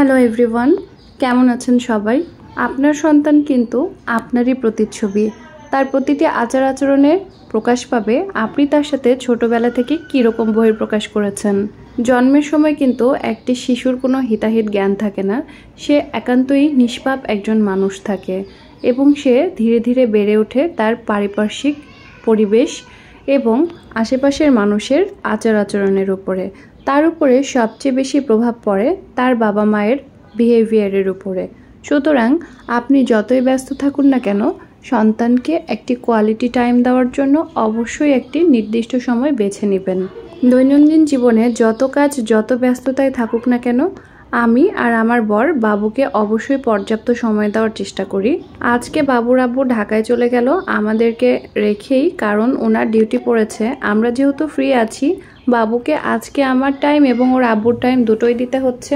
Hello everyone, কেমন আছেন সবাই? আপনার সন্তান কিন্তু আপনারই প্রতিচ্ছবি। তার প্রতিটি আচার আচরণে প্রকাশ পাবে আপনি তার সাথে ছোটবেলা থেকে কীরকম বহিঃপ্রকাশ করেছেন। জন্মের সময় কিন্তু একটি শিশুর কোনো হিতাহিত জ্ঞান থাকে না, সে একান্তই নিষ্পাপ একজন মানুষ থাকে এবং সে ধীরে ধীরে বেড়ে ওঠে তার পারিপার্শ্বিক পরিবেশ এবং আশেপাশের মানুষের আচার আচরণের উপরে। তার উপরে সবচেয়ে বেশি প্রভাব পড়ে তার বাবা মায়ের বিহেভিয়ারের উপরে। সুতরাং আপনি যতই ব্যস্ত থাকুন না কেন, সন্তানকে একটি কোয়ালিটি টাইম দেওয়ার জন্য অবশ্যই একটি নির্দিষ্ট সময় বেছে নেবেন। দৈনন্দিন জীবনে যত কাজ যত ব্যস্ততায় থাকুক না কেন, আমি আর আমার বর বাবুকে অবশ্যই পর্যাপ্ত সময় দেওয়ার চেষ্টা করি। আজকে বাবুর আব্বু ঢাকায় চলে গেল আমাদেরকে রেখেই, কারণ ওনার ডিউটি পড়েছে। আমরা যেহেতু ফ্রি আছি, বাবুকে আজকে আমার টাইম এবং ওর আব্বুর টাইম দুটোই দিতে হচ্ছে।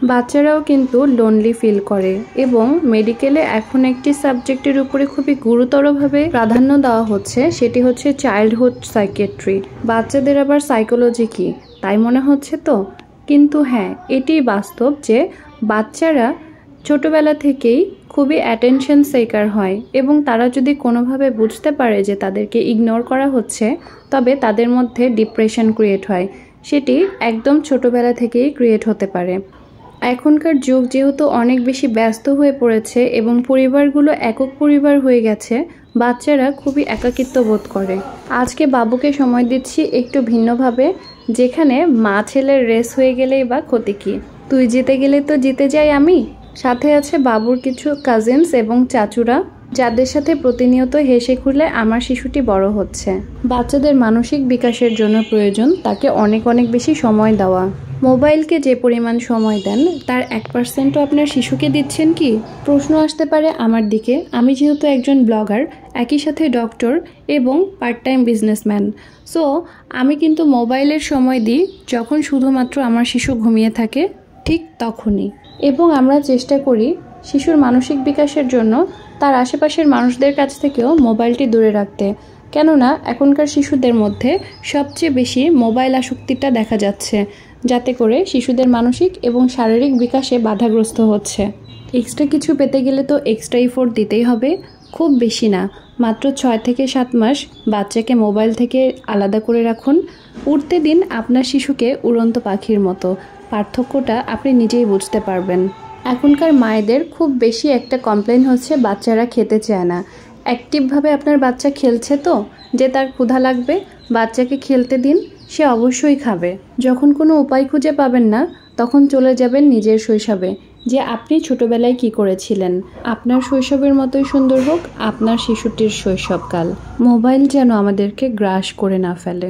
বাচ্চারাও কিন্তু লোনলি ফিল করে এবং মেডিকেলে এখন একটি সাবজেক্টের উপরে খুবই গুরুতরভাবে প্রাধান্য দেওয়া হচ্ছে, সেটি হচ্ছে চাইল্ডহুড সাইকিয়াট্রি। বাচ্চাদের আবার সাইকোলজি কি তাই মনে হচ্ছে তো? কিন্তু হ্যাঁ, এটি বাস্তব যে বাচ্চারা ছোটবেলা থেকেই খুবই অ্যাটেনশন সিকার হয় এবং তারা যদি কোনোভাবে বুঝতে পারে যে তাদেরকে ইগনোর করা হচ্ছে, তবে তাদের মধ্যে ডিপ্রেশন ক্রিয়েট হয়। সেটি একদম ছোটবেলা থেকেই ক্রিয়েট হতে পারে। এখনকার যুগ যেহেতু অনেক বেশি ব্যস্ত হয়ে পড়েছে এবং পরিবারগুলো একক পরিবার হয়ে গেছে, বাচ্চারা খুবই একাকিত্ব বোধ করে। আজকে বাবুকে সময় দিচ্ছি একটু ভিন্নভাবে, যেখানে মা ছেলের রেস হয়ে গেলেই বা ক্ষতি কী? তুই জিতে গেলে তো জিতে যাই আমি। সাথে আছে বাবুর কিছু কাজিনস এবং চাচুরা, যাদের সাথে প্রতিনিয়ত হেসে খুলে আমার শিশুটি বড় হচ্ছে। বাচ্চাদের মানসিক বিকাশের জন্য প্রয়োজন তাকে অনেক অনেক বেশি সময় দেওয়া। মোবাইলকে যে পরিমাণ সময় দেন তার 1%ও আপনার শিশুকে দিচ্ছেন কি? প্রশ্ন আসতে পারে আমার দিকে। আমি যেহেতু একজন ব্লগার, একই সাথে ডক্টর এবং পার্ট টাইম বিজনেসম্যান, সো আমি কিন্তু মোবাইলের সময় দিই যখন শুধুমাত্র আমার শিশু ঘুমিয়ে থাকে, ঠিক তখনই। এবং আমরা চেষ্টা করি শিশুর মানসিক বিকাশের জন্য তার আশেপাশের মানুষদের কাছ থেকেও মোবাইলটি দূরে রাখতে, কেননা এখনকার শিশুদের মধ্যে সবচেয়ে বেশি মোবাইল আসক্তিটা দেখা যাচ্ছে, যাতে করে শিশুদের মানসিক এবং শারীরিক বিকাশে বাধাগ্রস্ত হচ্ছে। এক্সট্রা কিছু পেতে গেলে তো এক্সট্রা এফোর্ট দিতেই হবে, খুব বেশি না, মাত্র 6 থেকে 7 মাস বাচ্চাকে মোবাইল থেকে আলাদা করে রাখুন। উড়তে দিন আপনার শিশুকে উড়ন্ত পাখির মতো। পার্থক্যটা আপনি নিজেই বুঝতে পারবেন। এখনকার মায়েদের খুব বেশি একটা কমপ্লেন হচ্ছে বাচ্চারা খেতে চায় না। অ্যাক্টিভভাবে আপনার বাচ্চা খেলছে তো, যে তার ক্ষুধা লাগবে, বাচ্চাকে খেলতে দিন, সে অবশ্যই খাবে। যখন কোনো উপায় খুঁজে পাবেন না, তখন চলে যাবেন নিজের শৈশবে, যে আপনি ছোটবেলায় কি করেছিলেন। আপনার শৈশবের মতোই সুন্দর হোক আপনার শিশুটির শৈশবকাল। মোবাইল যেন আমাদেরকে গ্রাস করে না ফেলে।